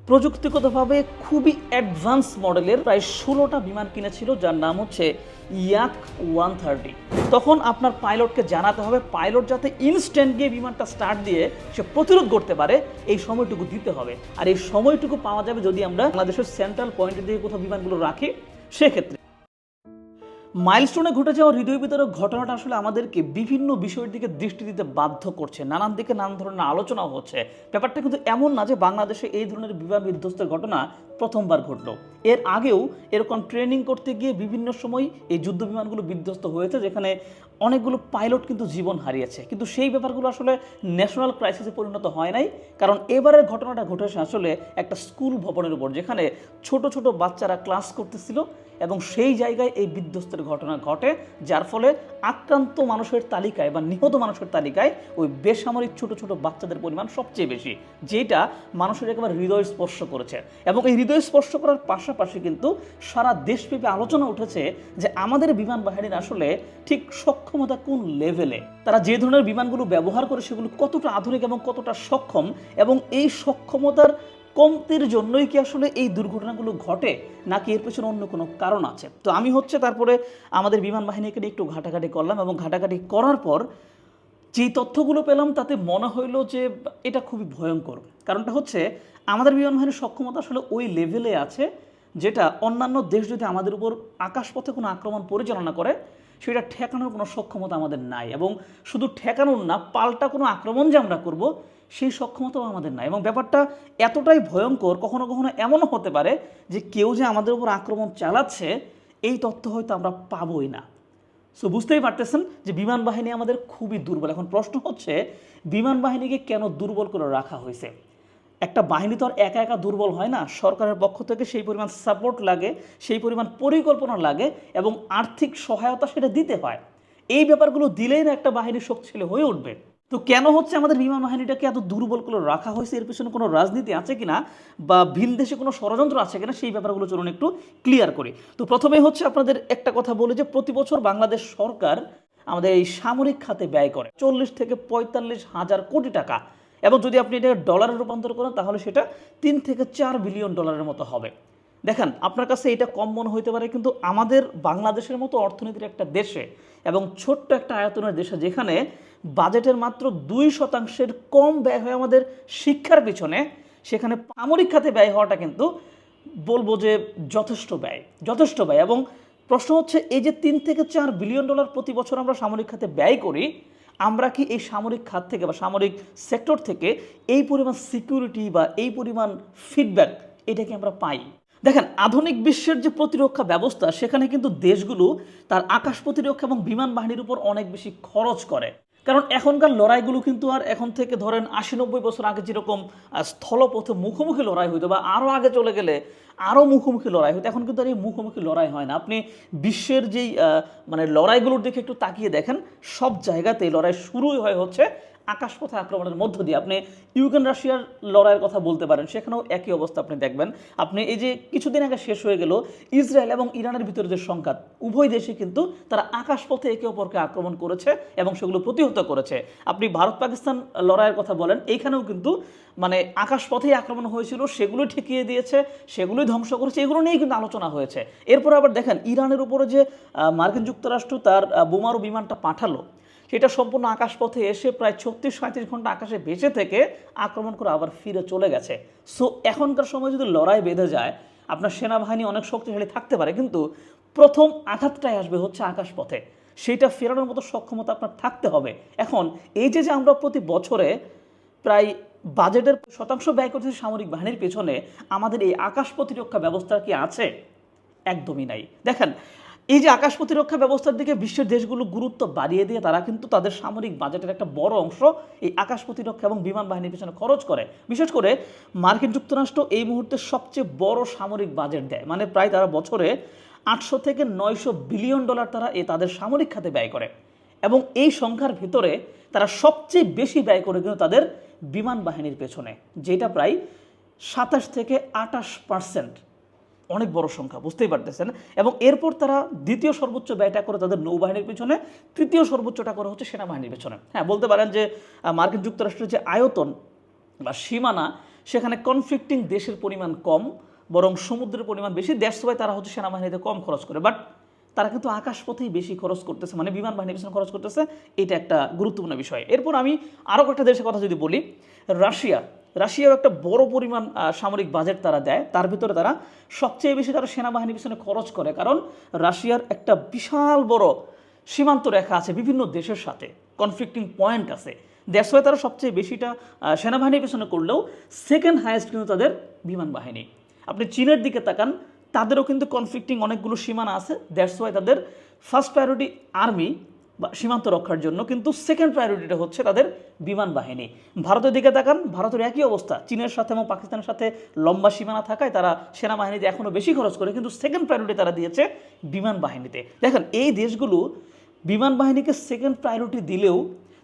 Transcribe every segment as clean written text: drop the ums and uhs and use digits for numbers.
প্রযুক্তিগতভাবে খুবই অ্যাডভান্স মডেলের প্রায় ১৬টা বিমান কিনেছিল, যার নাম হচ্ছে ইয়াক 130। তখন আপনার পাইলটকে জানাতে হবে, পাইলট যাতে ইনস্ট্যান্ট গিয়ে বিমানটা স্টার্ট দিয়ে সে প্রতিরোধ করতে পারে, এই সময়টুকু দিতে হবে। আর এই সময়টুকু পাওয়া যাবে যদি আমরা বাংলাদেশের সেন্ট্রাল পয়েন্টের দিকে কোথাও বিমানগুলো রাখি। সেক্ষেত্রে মাইলস্টোনে ঘটে যাওয়া হৃদয় বিতরক ঘটনাটা আসলে আমাদেরকে বিভিন্ন বিষয়ের দিকে দৃষ্টি দিতে বাধ্য করছে, নানান দিকে নানান ধরনের আলোচনাও হচ্ছে। ব্যাপারটা কিন্তু এমন না যে বাংলাদেশে এই ধরনের বিমান বিধ্বস্তের ঘটনা প্রথমবার ঘটলো। এর আগেও এরকম ট্রেনিং করতে গিয়ে বিভিন্ন সময় এই যুদ্ধ বিমানগুলো বিধ্বস্ত হয়েছে, যেখানে অনেকগুলো পাইলট কিন্তু জীবন হারিয়েছে। কিন্তু সেই ব্যাপারগুলো আসলে ন্যাশনাল ক্রাইসিসে পরিণত হয় নাই, কারণ এবারের ঘটনাটা ঘটেছে আসলে একটা স্কুল ভবনের উপর, যেখানে ছোট ছোট বাচ্চারা ক্লাস করতেছিল এবং সেই জায়গায় এই বিধ্বস্তের ঘটনা ঘটে, যার ফলে আক্রান্ত মানুষের তালিকায় বা নিহত মানুষের তালিকায় ওই বেসামরিক ছোট ছোট বাচ্চাদের পরিমাণ সবচেয়ে বেশি, যেটা মানুষের একেবারে হৃদয় স্পর্শ করেছে। এবং এই হৃদয় স্পর্শ করার পাশাপাশি কিন্তু সারা দেশব্যাপী আলোচনা উঠেছে যে আমাদের বিমান বাহিনীর আসলে ঠিক সক্ষমতা কোন লেভেলে, তারা যে ধরনের বিমানগুলো ব্যবহার করে সেগুলো কতটা আধুনিক এবং কতটা সক্ষম, এবং এই সক্ষমতার কমতির জন্যই কি আসলে এই দুর্ঘটনাগুলো ঘটে, নাকি এর পেছনে অন্য কোনো কারণ আছে। তো আমি তারপরে আমাদের বিমান বাহিনীকে নিয়ে একটু ঘাটাঘাটি করলাম, এবং ঘাটাঘাটি করার পর যেই তথ্যগুলো পেলাম তাতে মনে হইলো যে এটা খুবই ভয়ঙ্কর। কারণটা হচ্ছে আমাদের বিমান বাহিনীর সক্ষমতা আসলে ওই লেভেলে আছে, যেটা অন্যান্য দেশ যদি আমাদের উপর আকাশপথে কোনো আক্রমণ পরিচালনা করে সেটা ঠেকানোর কোনো সক্ষমতা আমাদের নাই। এবং শুধু ঠেকানোর না, পাল্টা কোনো আক্রমণ যে আমরা করব সেই সক্ষমতাও আমাদের নাই। এবং ব্যাপারটা এতটাই ভয়ঙ্কর, কখনো কখনো এমনও হতে পারে যে কেউ যে আমাদের উপর আক্রমণ চালাচ্ছে এই তথ্য হয়তো আমরা পাবোই না। সো বুঝতেই পারতেছেন যে বিমান বাহিনী আমাদের খুবই দুর্বল। এখন প্রশ্ন হচ্ছে, বিমান বাহিনীকে কেন দুর্বল করে রাখা হয়েছে? একটা বাহিনী তো আর একা একা দুর্বল হয় না, সরকারের পক্ষ থেকে সেই পরিমাণ সাপোর্ট লাগে, সেই পরিমাণ পরিকল্পনা লাগে, এবং আর্থিক সহায়তা সেটা দিতে হয়। এই ব্যাপারগুলো দিলেই না একটা বাহিনী শক্তিশালী হয়ে উঠবে। তো কেন হচ্ছে আমাদের বিমান বাহিনীটাকে এত দুর্বল করে রাখা হয়েছে? এর পিছনে কোনো রাজনীতি আছে কিনা বা ভিন দেশে কোনো ষড়যন্ত্র আছে কিনা, সেই ব্যাপারগুলো চলুন একটু ক্লিয়ার করি। তো প্রথমেই আপনাদের একটা কথা বলি যে প্রতি বছর বাংলাদেশ সরকার আমাদের এই সামরিক খাতে ব্যয় করে 40 থেকে 45 হাজার কোটি টাকা, এবং যদি আপনি এটা ডলারে রূপান্তর করেন তাহলে সেটা 3 থেকে 4 বিলিয়ন ডলারের মতো হবে। দেখেন, আপনার কাছে এটা কম মনে হইতে পারে, কিন্তু আমাদের বাংলাদেশের মতো অর্থনীতির একটা দেশে এবং ছোট্ট একটা আয়তনের দেশে, যেখানে বাজেটের মাত্র 2% কম ব্যয় হয় আমাদের শিক্ষার পিছনে, সেখানে সামরিক খাতে ব্যয় হওয়াটা কিন্তু বলবো যে যথেষ্ট ব্যয়। এবং প্রশ্ন হচ্ছে, এই যে 3 থেকে 4 বিলিয়ন ডলার প্রতি বছর আমরা সামরিক খাতে ব্যয় করি, আমরা কি এই সামরিক খাত থেকে বা সামরিক সেক্টর থেকে এই পরিমাণ সিকিউরিটি বা এই পরিমাণ ফিডব্যাক এটা কি আমরা পাই? দেখেন, আধুনিক বিশ্বের যে প্রতিরক্ষা ব্যবস্থা, সেখানে কিন্তু দেশগুলো তার আকাশ প্রতিরক্ষা এবং বিমান বাহিনীর উপর অনেক বেশি খরচ করে। কারণ এখনকার লড়াইগুলো কিন্তু আর এখন থেকে ধরেন 80-90 বছর আগে যেরকম স্থলপথে মুখোমুখি লড়াই হইতো, বা আরও আগে চলে গেলে আরও মুখোমুখি লড়াই হতো, এখন কিন্তু আর এই মুখোমুখি লড়াই হয় না। আপনি বিশ্বের যেই মানে লড়াইগুলোর দিকে একটু তাকিয়ে দেখেন, সব জায়গাতেই লড়াই শুরুই হচ্ছে আকাশপথে আক্রমণের মধ্য দিয়ে। আপনি ইউক্রেন রাশিয়ার লড়াইয়ের কথা বলতে পারেন, সেখানেও একই অবস্থা আপনি দেখবেন। আপনি এই যে কিছুদিন আগে শেষ হয়ে গেল ইসরায়েল এবং ইরানের ভিতরে যে সংঘাত, উভয় দেশে কিন্তু তারা আকাশপথে একে অপরকে আক্রমণ করেছে এবং সেগুলো প্রতিহত করেছে। আপনি ভারত পাকিস্তান লড়াইয়ের কথা বলেন, এইখানেও কিন্তু মানে আকাশপথেই আক্রমণ হয়েছিল, সেগুলোই ঠেকিয়ে দিয়েছে, সেগুলোই ধ্বংস করেছে, এগুলো নিয়েই কিন্তু আলোচনা হয়েছে। এরপরে আবার দেখেন, ইরানের উপরে যে মার্কিন যুক্তরাষ্ট্র তার বোমারু বিমানটা পাঠালো, সেটা সম্পূর্ণ আকাশপথে এসে প্রায় 36-37 ঘন্টা আকাশে ভেসে থেকে আক্রমণ করে আবার ফিরে চলে গেছে। সো এখনকার সময় যদি লড়াই বেঁধে যায়, আপনার সেনাবাহিনী অনেক শক্তিশালী থাকতে পারে, কিন্তু প্রথম আঘাতটাই আসবে হচ্ছে আকাশপথে, সেইটা ফেরানোর মতো সক্ষমতা আপনার থাকতে হবে। এখন এই যে আমরা প্রতি বছরে প্রায় বাজেটের শতাংশ ব্যয় করতেছি সামরিক বাহিনীর পেছনে, আমাদের এই আকাশ প্রতিরক্ষা ব্যবস্থা কি আছে? একদমই নাই। দেখেন, এই যে আকাশ প্রতিরক্ষা ব্যবস্থার দিকে বিশ্বের দেশগুলো গুরুত্ব বাড়িয়ে দিয়ে তারা কিন্তু তাদের সামরিক বাজেটের একটা বড় অংশ এই আকাশ প্রতিরক্ষা এবং বিমান বাহিনীর পিছনে খরচ করে। বিশেষ করে মার্কিন যুক্তরাষ্ট্র এই মুহূর্তে সবচেয়ে বড় সামরিক বাজেট দেয়, মানে প্রায় তারা বছরে 800 থেকে 900 বিলিয়ন ডলার তারা তাদের সামরিক খাতে ব্যয় করে। এবং এই সংখ্যার ভিতরে তারা সবচেয়ে বেশি ব্যয় করে কিন্তু তাদের বিমান বাহিনীর পেছনে, যেটা প্রায় 27 থেকে 28%। অনেক বড় সংখ্যা, বুঝতেই পারতেছেন। এবং এরপর তারা দ্বিতীয় সর্বোচ্চ ব্যয়টা করে তাদের নৌবাহিনীর পিছনে, তৃতীয় সর্বোচ্চটা করে হচ্ছে সেনাবাহিনীর পিছনে। হ্যাঁ, বলতে পারেন যে মার্কিন যুক্তরাষ্ট্রের যে আয়তন বা সীমানা, সেখানে কনফ্লিক্টিং দেশের পরিমাণ কম, বরং সমুদ্রের পরিমাণ বেশি। দ্যাটস ওয়াই তারা হচ্ছে সেনাবাহিনীতে কম খরচ করে, বাট তারা কিন্তু আকাশপথেই বেশি খরচ করতেছে, মানে বিমান বাহিনীর পিছনে খরচ করতেছে। এটা একটা গুরুত্বপূর্ণ বিষয়। এরপর আমি আরও কয়েকটা দেশের কথা যদি বলি, রাশিয়াও একটা বড় পরিমাণ সামরিক বাজেট তারা দেয়, তার ভিতরে তারা সবচেয়ে বেশি তারা সেনাবাহিনীর পিছনে খরচ করে, কারণ রাশিয়ার একটা বিশাল বড় সীমান্ত রেখা আছে বিভিন্ন দেশের সাথে, কনফ্লিক্টিং পয়েন্ট আছে। দ্যাটস ওয়াই তারা সবচেয়ে বেশিটা সেনাবাহিনীর পিছনে করলেও সেকেন্ড হাইয়েস্ট কিন্তু তাদের বিমান বাহিনী। আপনি চীনের দিকে তাকান, তাদেরও কিন্তু কনফ্লিক্টিং অনেকগুলো সীমানা আছে। দ্যাটস ওয়াই তাদের ফার্স্ট প্রায়োরিটি আর্মি বা সীমান্ত রক্ষার জন্য, কিন্তু সেকেন্ড প্রায়োরিটিটা হচ্ছে তাদের বিমান বাহিনী। ভারতের দিকে তাকান, ভারতের একই অবস্থা, চীনের সাথে এবং পাকিস্তানের সাথে লম্বা সীমানা থাকায় তারা সেনাবাহিনীতে এখনও বেশি খরচ করে, কিন্তু সেকেন্ড প্রায়োরিটি তারা দিয়েছে বিমান বাহিনীতে। দেখেন এই দেশগুলো বিমান বাহিনীকে সেকেন্ড প্রায়োরিটি দিলেও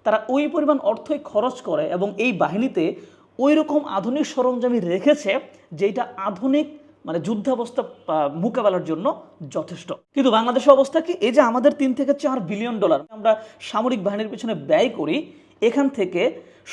তারা ওই পরিমাণ অর্থই খরচ করে এবং এই বাহিনীতে ওই রকম আধুনিক সরঞ্জাম রেখেছে যেটা আধুনিক মানে যুদ্ধাবস্থা মোকাবেলার জন্য যথেষ্ট। কিন্তু বাংলাদেশের অবস্থা কি? এই যে আমাদের 3 থেকে 4 বিলিয়ন ডলার আমরা সামরিক বাহিনীর পিছনে ব্যয় করি, এখান থেকে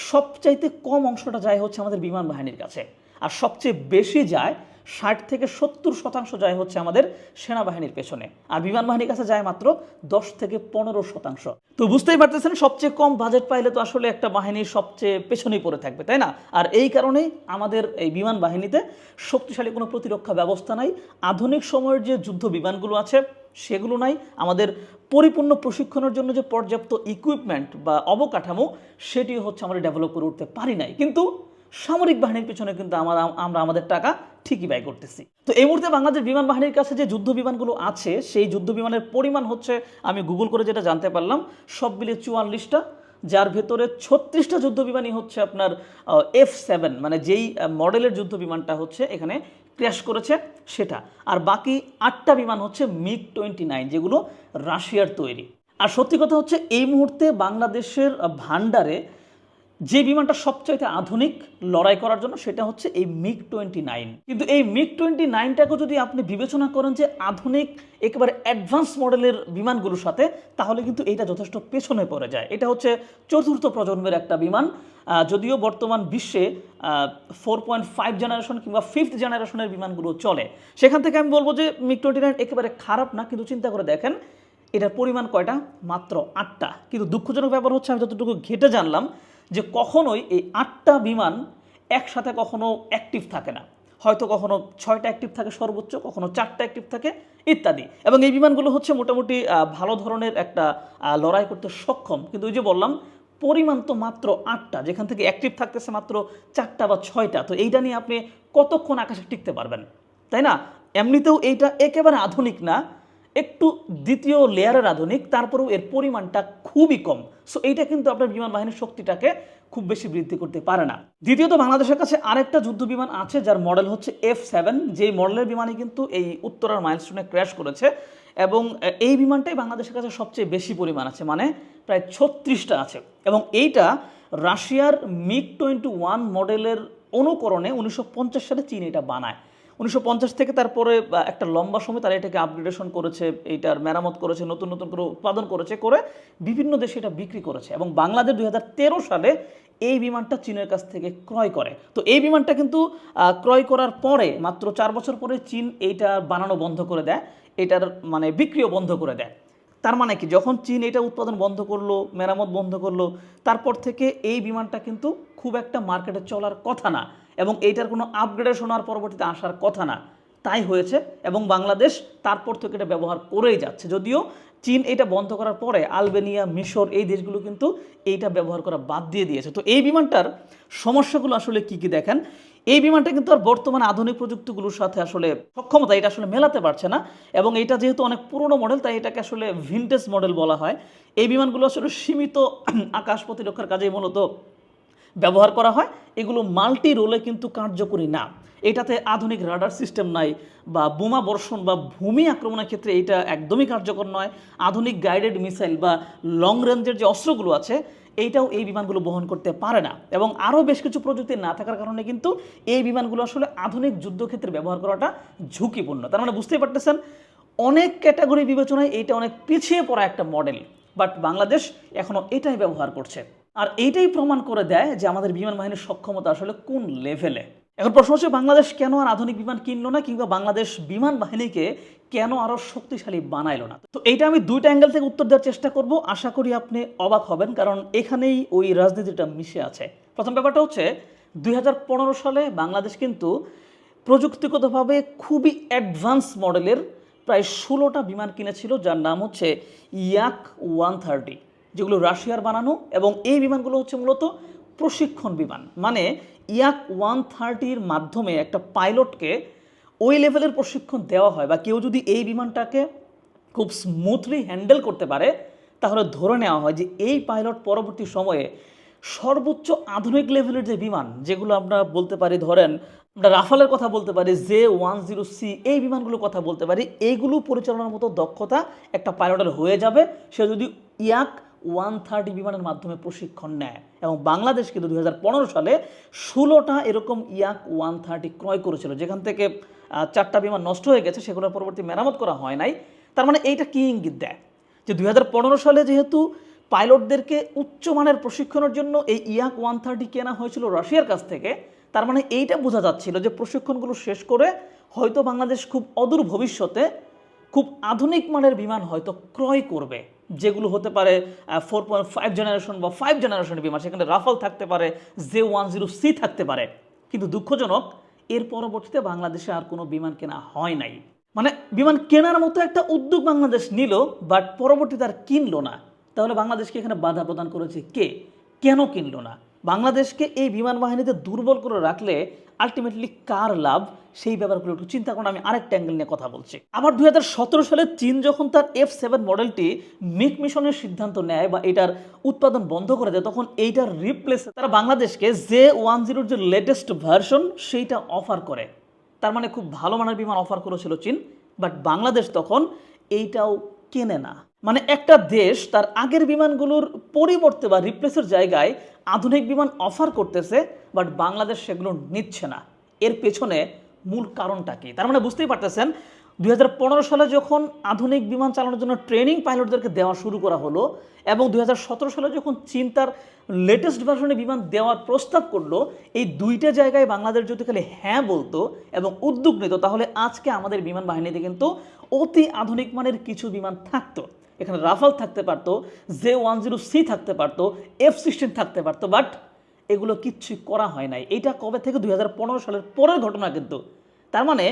সবচাইতে কম অংশটা যায় হচ্ছে আমাদের বিমান বাহিনীর কাছে, আর সবচেয়ে বেশি যায় 60 থেকে 70% যায় হচ্ছে আমাদের সেনাবাহিনীর পেছনে, আর বিমান বাহিনীর কাছে যায় মাত্র 10 থেকে 15%। তো বুঝতেই পারতেছেন, সবচেয়ে কম বাজেট পাইলে তো আসলে একটা বাহিনীর সবচেয়ে পেছনেই পড়ে থাকবে, তাই না? আর এই কারণেই আমাদের এই বিমান বাহিনীতে শক্তিশালী কোনো প্রতিরক্ষা ব্যবস্থা নাই, আধুনিক সময়ের যে যুদ্ধ বিমানগুলো আছে সেগুলো নাই, আমাদের পরিপূর্ণ প্রশিক্ষণের জন্য যে পর্যাপ্ত ইকুইপমেন্ট বা অবকাঠামো সেটি হচ্ছে আমরা ডেভেলপ করে উঠতে পারি নাই। কিন্তু সামরিক বাহিনীর পিছনে কিন্তু আমরা আমাদের টাকা ঠিকই ব্যয় করতেছি। তো এই মুহূর্তে বাংলাদেশ বিমান বাহিনীর কাছে যে যুদ্ধ বিমানগুলো আছে সেই যুদ্ধ বিমানের পরিমাণ হচ্ছে, আমি গুগল করে যেটা জানতে পারলাম, সব মিলিয়ে 44টা, যার ভেতরে 36টা যুদ্ধ বিমানই হচ্ছে আপনার F7, মানে যেই মডেলের যুদ্ধ বিমানটা হচ্ছে এখানে ক্র্যাশ করেছে সেটা, আর বাকি 8টা বিমান হচ্ছে MiG-29 যেগুলো রাশিয়ার তৈরি। আর সত্যি কথা হচ্ছে এই মুহূর্তে বাংলাদেশের ভান্ডারে যে বিমানটা সবচাইতে আধুনিক লড়াই করার জন্য সেটা হচ্ছে এই MiG-29। কিন্তু এই MiG-29টাকে যদি আপনি বিবেচনা করেন যে আধুনিক একেবারে অ্যাডভান্স মডেলের বিমানগুলোর সাথে, তাহলে কিন্তু এটা যথেষ্ট পেছনে পড়ে যায়। এটা হচ্ছে 4র্থ প্রজন্মের একটা বিমান, যদিও বর্তমান বিশ্বে 4.5 জেনারেশন কিংবা 5th জেনারেশনের বিমানগুলো চলে, সেখান থেকে আমি বলবো যে MiG-29 একেবারে খারাপ না, কিন্তু চিন্তা করে দেখেন এটার পরিমাণ কয়টা? মাত্র 8টা। কিন্তু দুঃখজনক ব্যাপার হচ্ছে আমি যতটুকু ঘেটে জানলাম যে কখনোই এই 8টা বিমান একসাথে কখনো অ্যাক্টিভ থাকে না, হয়তো কখনো 6টা অ্যাক্টিভ থাকে সর্বোচ্চ, কখনো 4টা অ্যাক্টিভ থাকে ইত্যাদি। এবং এই বিমানগুলো হচ্ছে মোটামুটি ভালো ধরনের একটা লড়াই করতে সক্ষম, কিন্তু ওই যে বললাম পরিমাণ তো মাত্র 8টা, যেখান থেকে অ্যাক্টিভ থাকতেছে মাত্র 4টা বা 6টা। তো এইটা নিয়ে আপনি কতক্ষণ আকাশে টিকতে পারবেন, তাই না? এমনিতেও এইটা একেবারে আধুনিক না, একটু দ্বিতীয় লেয়ারের আধুনিক, তারপরেও এর পরিমাণটা খুবই কম। সো এইটা কিন্তু আপনার বিমান বাহিনীর শক্তিটাকে খুব বেশি বৃদ্ধি করতে পারে না। দ্বিতীয়ত বাংলাদেশের কাছে আরেকটা যুদ্ধ বিমান আছে যার মডেল হচ্ছে F7, যেই মডেলের বিমানই কিন্তু এই উত্তরার মাইলস্টোনে ক্র্যাশ করেছে, এবং এই বিমানটাই বাংলাদেশের কাছে সবচেয়ে বেশি পরিমাণ আছে, মানে প্রায় 36টা আছে। এবং এইটা রাশিয়ার MiG-21 মডেলের অনুকরণে 1950 সালে চীন এটা বানায়। 1950 থেকে তারপরে একটা লম্বা সময় তারা এটাকে আপগ্রেডেশন করেছে, এইটার মেরামত করেছে, নতুন নতুন করে উৎপাদন করেছে, করে বিভিন্ন দেশে এটা বিক্রি করেছে, এবং বাংলাদেশ 2013 সালে এই বিমানটা চীনের কাছ থেকে ক্রয় করে। তো এই বিমানটা কিন্তু ক্রয় করার পরে মাত্র 4 বছর পরে চীন এইটা বানানো বন্ধ করে দেয়, এটার মানে বিক্রিও বন্ধ করে দেয়। তার মানে কি, যখন চীন এটা উৎপাদন বন্ধ করলো, মেরামত বন্ধ করলো, তারপর থেকে এই বিমানটা কিন্তু খুব একটা মার্কেটে চলার কথা না, এবং এইটার কোনো আপগ্রেডেশন আর পরবর্তীতে আসার কথা না, তাই হয়েছে। এবং বাংলাদেশ তারপর থেকে এটা ব্যবহার করেই যাচ্ছে, যদিও চীন এটা বন্ধ করার পরে আলবেনিয়া, মিশর এই দেশগুলো কিন্তু এইটা ব্যবহার করা বাদ দিয়ে দিয়েছে। তো এই বিমানটার সমস্যাগুলো আসলে কি কি দেখেন, এই বিমানটা কিন্তু আর বর্তমানে আধুনিক প্রযুক্তিগুলোর সাথে আসলে সক্ষমতা এটা আসলে মেলাতে পারছে না, এবং এটা যেহেতু অনেক পুরনো মডেল তাই এটাকে আসলে ভিনটেজ মডেল বলা হয়। এই বিমানগুলো আসলে সীমিত আকাশ প্রতিরক্ষার কাজেই মূলত ব্যবহার করা হয়, এগুলো মাল্টি রোলে কিন্তু কার্যকরী না। এটাতে আধুনিক রাডার সিস্টেম নাই, বা বোমা বর্ষণ বা ভূমি আক্রমণের ক্ষেত্রে এটা একদমই কার্যকর নয়। আধুনিক গাইডেড মিসাইল বা লং রেঞ্জের যে অস্ত্রগুলো আছে এইটাও এই বিমানগুলো বহন করতে পারে না, এবং আরও বেশ কিছু প্রযুক্তি না থাকার কারণে কিন্তু এই বিমানগুলো আসলে আধুনিক যুদ্ধক্ষেত্রে ব্যবহার করাটা ঝুঁকিপূর্ণ। তার মানে বুঝতেই পারতেছেন অনেক ক্যাটাগরি বিবেচনায় এইটা অনেক পিছিয়ে পড়া একটা মডেল, বাট বাংলাদেশ এখনও এটাই ব্যবহার করছে। আর এইটাই প্রমাণ করে দেয় যে আমাদের বিমান বাহিনীর সক্ষমতা আসলে কোন লেভেলে। এখন প্রশ্ন হচ্ছে বাংলাদেশ কেন আর আধুনিক বিমান কিনলো না, কিংবা বাংলাদেশ বিমান বাহিনীকে কেন আরো শক্তিশালী বানাইলো না। তো এইটা আমি দুইটা অ্যাঙ্গেল থেকে উত্তর দেওয়ার চেষ্টা করব, আশা করি আপনি অবাক হবেন, কারণ এখানেই ওই রাজনীতিটা মিশে আছে। প্রথম ব্যাপারটা হচ্ছে 2015 সালে বাংলাদেশ কিন্তু প্রযুক্তিগতভাবে খুবই অ্যাডভান্স মডেলের প্রায় 16টা বিমান কিনেছিল, যার নাম হচ্ছে ইয়াক 130, যেগুলো রাশিয়ার বানানো, এবং এই বিমানগুলো হচ্ছে মূলত প্রশিক্ষণ বিমান। মানে ইয়াক 130-র মাধ্যমে একটা পাইলটকে ওই লেভেলের প্রশিক্ষণ দেওয়া হয়, বা কেউ যদি এই বিমানটাকে খুব স্মুথলি হ্যান্ডেল করতে পারে তাহলে ধরে নেওয়া হয় যে এই পাইলট পরবর্তী সময়ে সর্বোচ্চ আধুনিক লেভেলের যে বিমান, যেগুলো আমরা বলতে পারি, ধরেন আমরা রাফালের কথা বলতে পারি, J10C, এই বিমানগুলোর কথা বলতে পারি, এইগুলো পরিচালনার মতো দক্ষতা একটা পাইলটের হয়ে যাবে সে যদি ইয়াক 130 বিমানের মাধ্যমে প্রশিক্ষণ নেয়। এবং বাংলাদেশ কিন্তু 2015 সালে 16টা এরকম ইয়াক 130 ক্রয় করেছিল, যেখান থেকে 4টা বিমান নষ্ট হয়ে গেছে, সেগুলোর পরবর্তী মেরামত করা হয় নাই। তার মানে এইটা কি ইঙ্গিত দেয় যে 2015 সালে যেহেতু পাইলটদেরকে উচ্চমানের প্রশিক্ষণের জন্য এই ইয়াক 130 কেনা হয়েছিল রাশিয়ার কাছ থেকে, তার মানে এইটা বোঝা যাচ্ছিল যে প্রশিক্ষণগুলো শেষ করে হয়তো বাংলাদেশ খুব অদূর ভবিষ্যতে খুব আধুনিক মানের বিমান হয়তো ক্রয় করবে, যেগুলো হতে পারে 4.5 জেনারেশন বা 5 জেনারেশনের বিমান, সেখানে রাফাল থাকতে পারে, J10C থাকতে পারে। কিন্তু দুঃখজনক এর পরবর্তীতে বাংলাদেশে আর কোনো বিমান কেনা হয় নাই। মানে বিমান কেনার মতো একটা উদ্যোগ বাংলাদেশ নিল, বাট পরবর্তীতে আর কিনলো না। তাহলে বাংলাদেশকে এখানে বাধা প্রদান করেছে কে, কেন কিনলো না? বাংলাদেশকে এই বিমান বাহিনীতে দুর্বল করে রাখলে আলটিমেটলি কার লাভ, সেই ব্যাপারগুলো একটু চিন্তা করুন। আমি আরেকটা অ্যাঙ্গেল নিয়ে কথা বলছি। আবার 2017 সালে চীন যখন তার F7 মডেলটি মিক মিশনের সিদ্ধান্ত নেয় বা এটার উৎপাদন বন্ধ করে দেয়, তখন এইটার রিপ্লেসে তারা বাংলাদেশকে J10 যে লেটেস্ট ভার্সন সেইটা অফার করে। তার মানে খুব ভালো মানের বিমান অফার করেছিল চীন, বাট বাংলাদেশ তখন এইটাও কেনে না। মানে একটা দেশ তার আগের বিমানগুলোর পরিবর্তে বা রিপ্লেসের জায়গায় আধুনিক বিমান অফার করতেছে, বাট বাংলাদেশ সেগুলো নিচ্ছে না। এর পেছনে মূল কারণটা কি? তার মানে বুঝতেই পারতেছেন 2015 সালে যখন আধুনিক বিমান চালানোর জন্য ট্রেনিং পাইলটদেরকে দেওয়া শুরু করা হলো, এবং 2017 সালে যখন চীন তার লেটেস্ট ভার্সনে বিমান দেওয়ার প্রস্তাব করলো, এই দুইটা জায়গায় বাংলাদেশ যদি খালি হ্যাঁ বলতো এবং উদ্যোগ নিত, তাহলে আজকে আমাদের বিমান বাহিনীতে কিন্তু অতি আধুনিক মানের কিছু বিমান থাকতো। এখানে রাফাল থাকতে পারতো, J10C থাকতে পারতো, F-16 থাকতে পারতো, বাট এগুলো কিচ্ছুই করা হয় নাই। এইটা কবে থেকে? 2015 সালের পরের ঘটনা কিন্তু। তার মানে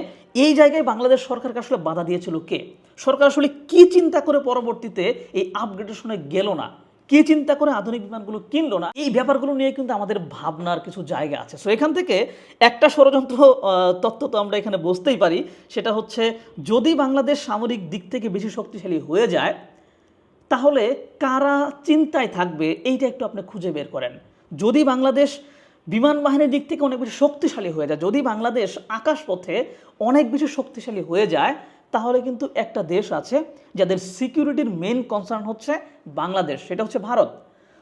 এই জায়গায় বাংলাদেশ সরকারকে আসলে বাধা দিয়েছিল কে? সরকার আসলে কি চিন্তা করে পরবর্তীতে এই আপগ্রেডেশনে গেল না, কি চিন্তা করে আধুনিক বিমানগুলো কিনলো না? এই ব্যাপারগুলো নিয়ে কিন্তু আমাদের ভাবনার কিছু জায়গা আছে। সো এখান থেকে একটা ষড়যন্ত্র তত্ত্ব তো আমরা এখানে বুঝতেই পারি, সেটা হচ্ছে যদি বাংলাদেশ সামরিক দিক থেকে বেশি শক্তিশালী হয়ে যায়, তাহলে কারা চিন্তায় থাকবে এইটা একটু আপনি খুঁজে বের করেন। যদি বাংলাদেশ বিমান বাহিনীর দিক থেকে অনেক বেশি শক্তিশালী হয়ে যায়, যদি বাংলাদেশ আকাশপথে অনেক বেশি শক্তিশালী হয়ে যায়, তাহলে কিন্তু একটা দেশ আছে যাদের সিকিউরিটির মেইন কনসার্ন হচ্ছে বাংলাদেশ, সেটা হচ্ছে ভারত।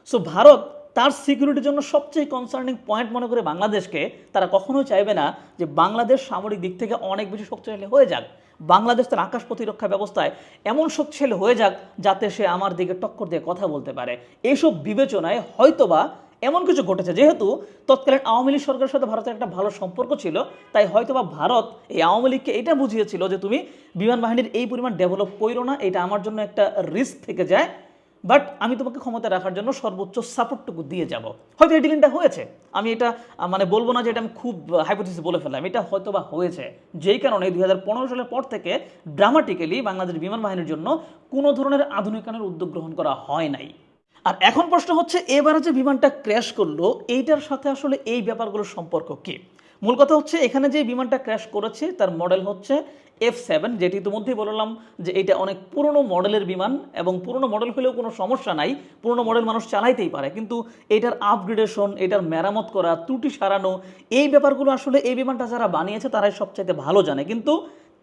সো ভারত তার সিকিউরিটির জন্য সবচেয়ে কনসার্নিং পয়েন্ট মনে করে বাংলাদেশকে, তারা কখনোই চাইবে না যে বাংলাদেশ সামরিক দিক থেকে অনেক বেশি শক্তিশালী হয়ে যাক, বাংলাদেশ তার আকাশ প্রতিরক্ষা ব্যবস্থায় এমন শক্তিশালী হয়ে যাক যাতে সে আমার দিকে টক্কর দিয়ে কথা বলতে পারে। এইসব বিবেচনায় হয়তোবা এমন কিছু ঘটেছে, যেহেতু তৎকালীন আওয়ামী লীগ সরকারের সাথে ভারতের একটা ভালো সম্পর্ক ছিল, তাই হয়তোবা ভারত এই আওয়ামী লীগকে এটা বুঝিয়েছিল যে তুমি বিমান বাহিনীর এই পরিমাণ ডেভেলপ করো না, এটা আমার জন্য একটা রিস্ক থেকে যায়, বাট আমি তোমাকে ক্ষমতা রাখার জন্য সর্বোচ্চ সাপোর্টটুকু দিয়ে যাব। হয়তো এই ডিলিংটা হয়েছে, আমি এটা মানে বলবো না যে এটা আমি খুব হাইপোথিসিস বলে ফেললাম, এটা হয়তো বা হয়েছে, যেই কারণে 2015 সালের পর থেকে ড্রামাটিক্যালি বাংলাদেশ বিমান বাহিনীর জন্য কোনো ধরনের আধুনিকায়নের উদ্যোগ গ্রহণ করা হয় নাই। আর এখন প্রশ্ন হচ্ছে, এবারে যে বিমানটা ক্র্যাশ করলো এইটার সাথে আসলে এই ব্যাপারগুলোর সম্পর্ক কি? মূল কথা হচ্ছে, এখানে যে বিমানটা ক্র্যাশ করেছে তার মডেল হচ্ছে F7, যেটি ইতিমধ্যেই বললাম যে এটা অনেক পুরনো মডেলের বিমান, এবং পুরনো মডেল হলেও কোনো সমস্যা নাই, পুরনো মডেল মানুষ চালাইতেই পারে, কিন্তু এটার আপগ্রেডেশন, এটার মেরামত করা, ত্রুটি সারানো, এই ব্যাপারগুলো আসলে এই বিমানটা যারা বানিয়েছে তারাই সবচাইতে ভালো জানে। কিন্তু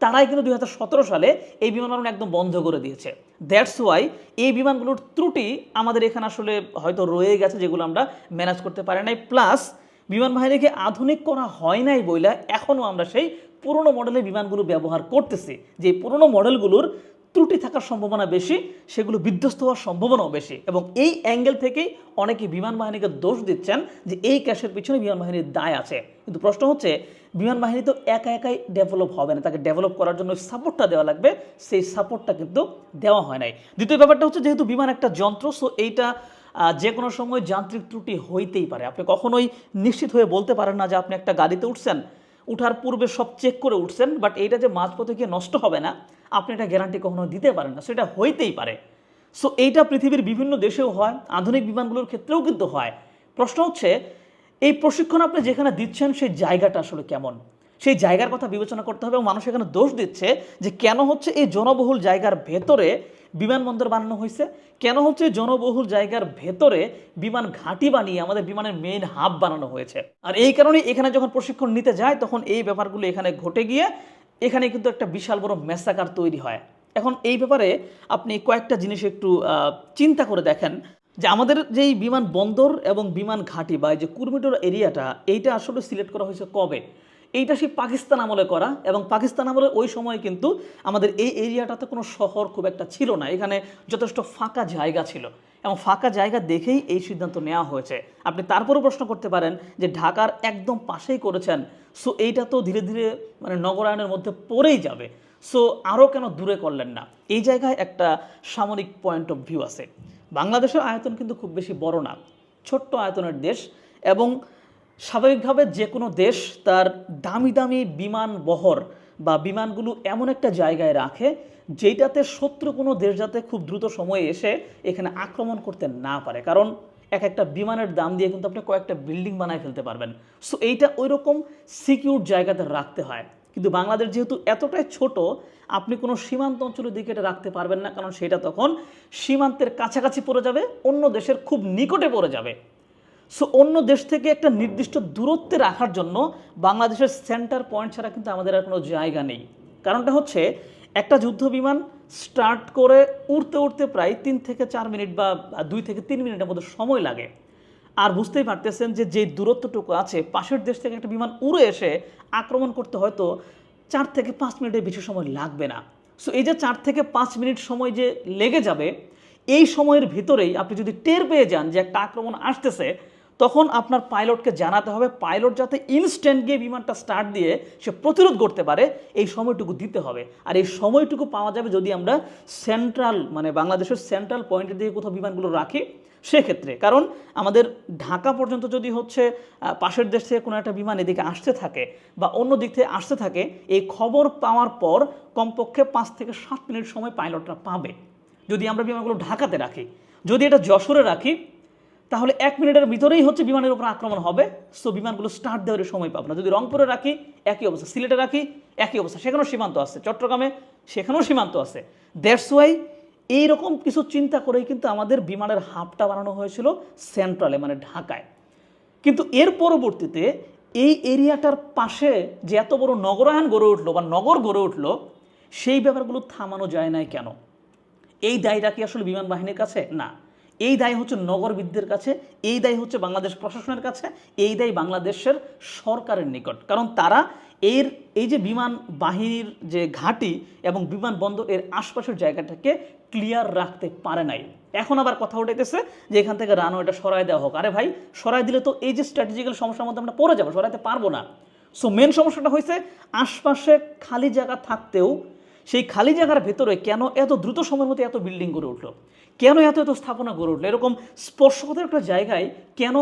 তারাই কিন্তু 2017 সালে এই বিমান বানানো একদম বন্ধ করে দিয়েছে। দ্যাটস ওয়াই এই বিমানগুলোর ত্রুটি আমাদের এখানে আসলে হয়তো রয়ে গেছে, যেগুলো আমরা ম্যানেজ করতে পারি নাই। প্লাস বিমান বাহিনীকে আধুনিক করা হয় নাই বইলা এখনও আমরা সেই পুরনো মডেলের বিমানগুলো ব্যবহার করতেছি, যে পুরনো মডেলগুলোর ত্রুটি থাকার সম্ভাবনা বেশি, সেগুলো বিধ্বস্ত হওয়ার সম্ভাবনাও বেশি। এবং এই অ্যাঙ্গেল থেকেই অনেকে বিমান বাহিনীকে দোষ দিচ্ছেন যে এই ক্র্যাশের পিছনে বিমান বাহিনীর দায় আছে। কিন্তু প্রশ্ন হচ্ছে, বিমান বাহিনী তো একা একাই ডেভেলপ হবে না, তাকে ডেভেলপ করার জন্য সাপোর্টটা দেওয়া লাগবে, সেই সাপোর্টটা কিন্তু দেওয়া হয় নাই। দ্বিতীয় ব্যাপারটা হচ্ছে, যেহেতু বিমান একটা যন্ত্র, সো এইটা যে কোনো সময় যান্ত্রিক ত্রুটি হইতেই পারে। আপনি কখনোই নিশ্চিত হয়ে বলতে পারেন না যে আপনি একটা গাড়িতে উঠছেন, উঠার পূর্বে সব চেক করে উঠছেন, বাট এইটা যে মাঝপথে গিয়ে নষ্ট হবে না আপনি এটা গ্যারান্টি কখনো দিতে পারেন না, সেটা হইতেই পারে। সো এইটা পৃথিবীর বিভিন্ন দেশেও হয়, আধুনিক বিমানগুলোর ক্ষেত্রেও কিন্তু হয়। প্রশ্ন হচ্ছে, এই প্রশিক্ষণ আপনি যেখানে দিচ্ছেন সেই জায়গাটা আসলে কেমন, সেই জায়গার কথা বিবেচনা করতে হবে। এবং মানুষ এখানে দোষ দিচ্ছে যে কেন হচ্ছে এই জনবহুল জায়গার ভেতরে বিমানবন্দর বানানো হয়েছে, কেন হচ্ছে জনবহুল জায়গার ভেতরে বিমান ঘাঁটি বানিয়ে আমাদের বিমানের মেইন হাব বানানো হয়েছে। আর এই কারণে এখানে যখন প্রশিক্ষণ নিতে যায় তখন এই ব্যাপারগুলো এখানে ঘটে গিয়ে এখানে কিন্তু একটা বিশাল বড় মেসাকার তৈরি হয়। এখন এই ব্যাপারে আপনি কয়েকটা জিনিস একটু চিন্তা করে দেখেন যে আমাদের যেই বিমান বন্দর এবং বিমান ঘাঁটি বা এই যে কুর্মিটোর এরিয়াটা, এইটা আসলে সিলেক্ট করা হয়েছে কবে? এইটা সেই পাকিস্তান আমলে করা, এবং পাকিস্তান আমলে ওই সময় কিন্তু আমাদের এই এরিয়াটাতে কোনো শহর খুব একটা ছিল না, এখানে যথেষ্ট ফাঁকা জায়গা ছিল, এবং ফাঁকা জায়গা দেখেই এই সিদ্ধান্ত নেওয়া হয়েছে। আপনি তারপরেও প্রশ্ন করতে পারেন যে ঢাকার একদম পাশেই করেছেন, সো এইটা তো ধীরে ধীরে মানে নগরায়নের মধ্যে পড়েই যাবে, সো আরও কেন দূরে করলেন না? এই জায়গায় একটা সামরিক পয়েন্ট অফ ভিউ আছে। বাংলাদেশের আয়তন কিন্তু খুব বেশি বড় না, ছোট্ট আয়তনের দেশ, এবং স্বাভাবিকভাবে যে কোনো দেশ তার দামি দামি বিমান বহর বা বিমানগুলো এমন একটা জায়গায় রাখে যেটাতে শত্রু কোনো দেশ যাতে খুব দ্রুত সময়ে এসে এখানে আক্রমণ করতে না পারে, কারণ এক একটা বিমানের দাম দিয়ে কিন্তু আপনি কয়েকটা বিল্ডিং বানায় ফেলতে পারবেন। সো এইটা ওই রকম সিকিউর জায়গাতে রাখতে হয়। কিন্তু বাংলাদেশ যেহেতু এতটাই ছোট, আপনি কোনো সীমান্ত অঞ্চলের দিকে এটা রাখতে পারবেন না, কারণ সেটা তখন সীমান্তের কাছাকাছি পড়ে যাবে, অন্য দেশের খুব নিকটে পড়ে যাবে। সো অন্য দেশ থেকে একটা নির্দিষ্ট দূরত্বে রাখার জন্য বাংলাদেশের সেন্টার পয়েন্ট ছাড়া কিন্তু আমাদের আর কোনো জায়গা নেই। কারণটা হচ্ছে, একটা যুদ্ধ বিমান স্টার্ট করে উড়তে উড়তে প্রায় 3 থেকে 4 মিনিট বা 2 থেকে 3 মিনিটের মধ্যে সময় লাগে। আর বুঝতেই পারতেছেন যে যে দূরত্বটুকু আছে, পাশের দেশ থেকে একটা বিমান উড়ে এসে আক্রমণ করতে হয়তো 4 থেকে 5 মিনিটের বেশি সময় লাগবে না। সো এই যে 4 থেকে 5 মিনিট সময় যে লেগে যাবে, এই সময়ের ভিতরেই আপনি যদি টের পেয়ে যান যে একটা আক্রমণ আসতেছে, তখন আপনার পাইলটকে জানাতে হবে, পাইলট যাতে ইনস্ট্যান্ট গিয়ে বিমানটা স্টার্ট দিয়ে সে প্রতিরোধ করতে পারে, এই সময়টুকু দিতে হবে। আর এই সময়টুকু পাওয়া যাবে যদি আমরা সেন্ট্রাল মানে বাংলাদেশের সেন্ট্রাল পয়েন্টের দিকে কোথাও বিমানগুলো রাখি সেক্ষেত্রে। কারণ আমাদের ঢাকা পর্যন্ত যদি হচ্ছে পাশের দেশ থেকে কোনো একটা বিমান এদিকে আসতে থাকে বা অন্য দিক থেকে আসতে থাকে, এই খবর পাওয়ার পর কমপক্ষে 5 থেকে 7 মিনিট সময় পাইলটরা পাবে যদি আমরা বিমানগুলো ঢাকাতে রাখি। যদি এটা যশোরে রাখি তাহলে 1 মিনিটের ভিতরেই হচ্ছে বিমানের উপর আক্রমণ হবে, সো বিমানগুলো স্টার্ট দেওয়ার সময় পাবো না। যদি রংপুরে রাখি একই অবস্থা, সিলেটে রাখি একই অবস্থা, সেখানেও সীমান্ত আছে, চট্টগ্রামে সেখানেও সীমান্ত আছে। দ্যাটস ওয়াই এইরকম কিছু চিন্তা করেই কিন্তু আমাদের বিমানের হাবটা বানানো হয়েছিল সেন্ট্রালে মানে ঢাকায়। কিন্তু এর পরবর্তীতে এই এরিয়াটার পাশে যে এত বড় নগরায়ন গড়ে উঠলো বা নগর গড়ে উঠলো, সেই ব্যাপারগুলো থামানো যায় নাই কেন? এই দায়টা কি আসলে বিমান বাহিনীর কাছে? না, এই দায় হচ্ছে নগরবিদদের কাছে, এই দায় হচ্ছে বাংলাদেশ প্রশাসনের কাছে, এই দায় বাংলাদেশের সরকারের নিকট। কারণ তারা এই যে বিমান বাহিনীর যে ঘাঁটি এবং বিমানবন্দর এর আশপাশের জায়গাটাকে ক্লিয়ার রাখতে পারে নাই। এখন আবার কথা উঠেছে যে এখান থেকে রানওয়েটা সরাই দেওয়া হোক। আরে ভাই, সরাই দিলে তো এই যে স্ট্র্যাটেজিক্যাল সমস্যার মধ্যে আমরা পড়ে যাবো, সরাইতে পারবো না। সো মেন সমস্যাটা হয়েছে আশপাশে খালি জায়গা থাকতেও সেই খালি জায়গার ভেতরে কেন এত দ্রুত সময়ের মধ্যে এত বিল্ডিং গড়ে উঠলো, কেন এত এত স্থাপনা গড়ে উঠলো, এরকম স্পর্শকাতর একটা জায়গায় কেন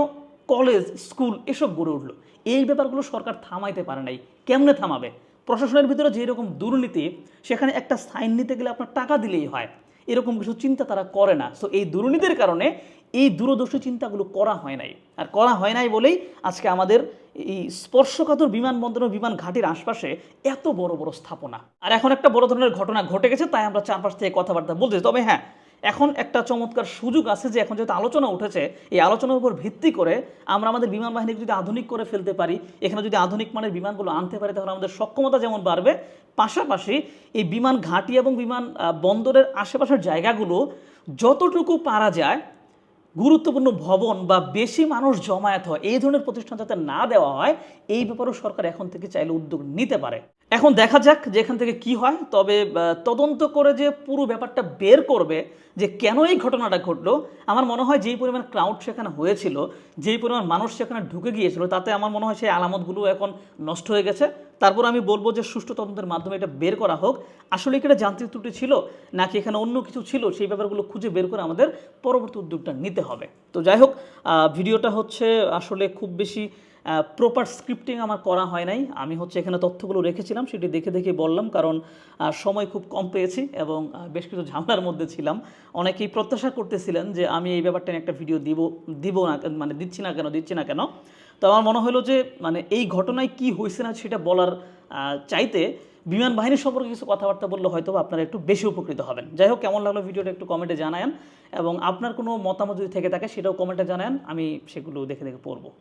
কলেজ স্কুল এসব গড়ে উঠলো, এই ব্যাপারগুলো সরকার থামাইতে পারে নাই। কেমনে থামাবে? প্রশাসনের ভিতরে যেরকম দুর্নীতি, সেখানে একটা সাইন নিতে গেলে আপনার টাকা দিলেই হয়, এরকম কিছু চিন্তা তারা করে না। সো এই দুর্নীতির কারণে এই দূরদর্শী চিন্তাগুলো করা হয় নাই। আর করা হয় নাই বলেই আজকে আমাদের এই স্পর্শকাতর বিমানবন্দর ও বিমান ঘাটির আশপাশে এত বড় বড় স্থাপনা। আর এখন একটা বড় ধরনের ঘটনা ঘটে গেছে, তাই আমরা চারপাশ থেকে কথাবার্তা বলতেছি। তবে হ্যাঁ, এখন একটা চমৎকার সুযোগ আছে যে এখন যেহেতু আলোচনা উঠেছে, এই আলোচনার উপর ভিত্তি করে আমরা আমাদের বিমান বাহিনীকে যদি আধুনিক করে ফেলতে পারি, এখানে যদি আধুনিক মানের বিমানগুলো আনতে পারি, তাহলে আমাদের সক্ষমতা যেমন বাড়বে, পাশাপাশি এই বিমান ঘাঁটি এবং বিমান বন্দরের আশেপাশের জায়গাগুলো যতটুকু পারা যায় গুরুত্বপূর্ণ ভবন বা বেশি মানুষ জমায়েত হয় এই ধরনের প্রতিষ্ঠান যাতে না দেওয়া হয়, এই ব্যাপারেও সরকার এখন থেকে চাইলে উদ্যোগ নিতে পারে। এখন দেখা যাক যে এখান থেকে কি হয়। তবে তদন্ত করে যে পুরো ব্যাপারটা বের করবে যে কেন এই ঘটনাটা ঘটলো, আমার মনে হয় যেই পরিমাণ ক্রাউড সেখানে হয়েছিল, যেই পরিমাণ মানুষ সেখানে ঢুকে গিয়েছিল, তাতে আমার মনে হয় সেই আলামতগুলো এখন নষ্ট হয়ে গেছে। তারপর আমি বলবো যে সুষ্ঠু তদন্তের মাধ্যমে এটা বের করা হোক, আসলে কি এটা যান্ত্রিক ত্রুটি ছিল নাকি এখানে অন্য কিছু ছিল, সেই ব্যাপারগুলো খুঁজে বের করে আমাদের পরবর্তী উদ্যোগটা নিতে হবে। তো যাই হোক, ভিডিওটা হচ্ছে আসলে খুব বেশি প্রপার স্ক্রিপ্টিং আমার করা হয় নাই। আমি হচ্ছে এখানে তথ্যগুলো রেখেছিলাম, সেটি দেখে দেখে বললাম, কারণ সময় খুব কম পেয়েছি এবং বেশ কিছু ঝামেলার মধ্যে ছিলাম। অনেকেই প্রত্যাশা করতেছিলেন যে আমি এই ব্যাপারটা নিয়ে একটা ভিডিও দিব না, মানে দিচ্ছি না কেন। তো আমার মনে হলো যে মানে এই ঘটনায় কি হয়েছে না সেটা বলার চাইতে বিমান বাহিনী সম্পর্কে কিছু কথাবার্তা বললে হয়তো আপনারা একটু বেশি উপকৃত হবেন। যাই হোক, কেমন লাগলো ভিডিওটা একটু কমেন্টে জানায়েন এবং আপনার কোনো মতামত যদি থেকে থাকে সেটাও কমেন্টে জানায়েন, আমি সেগুলো দেখে দেখে পড়বো।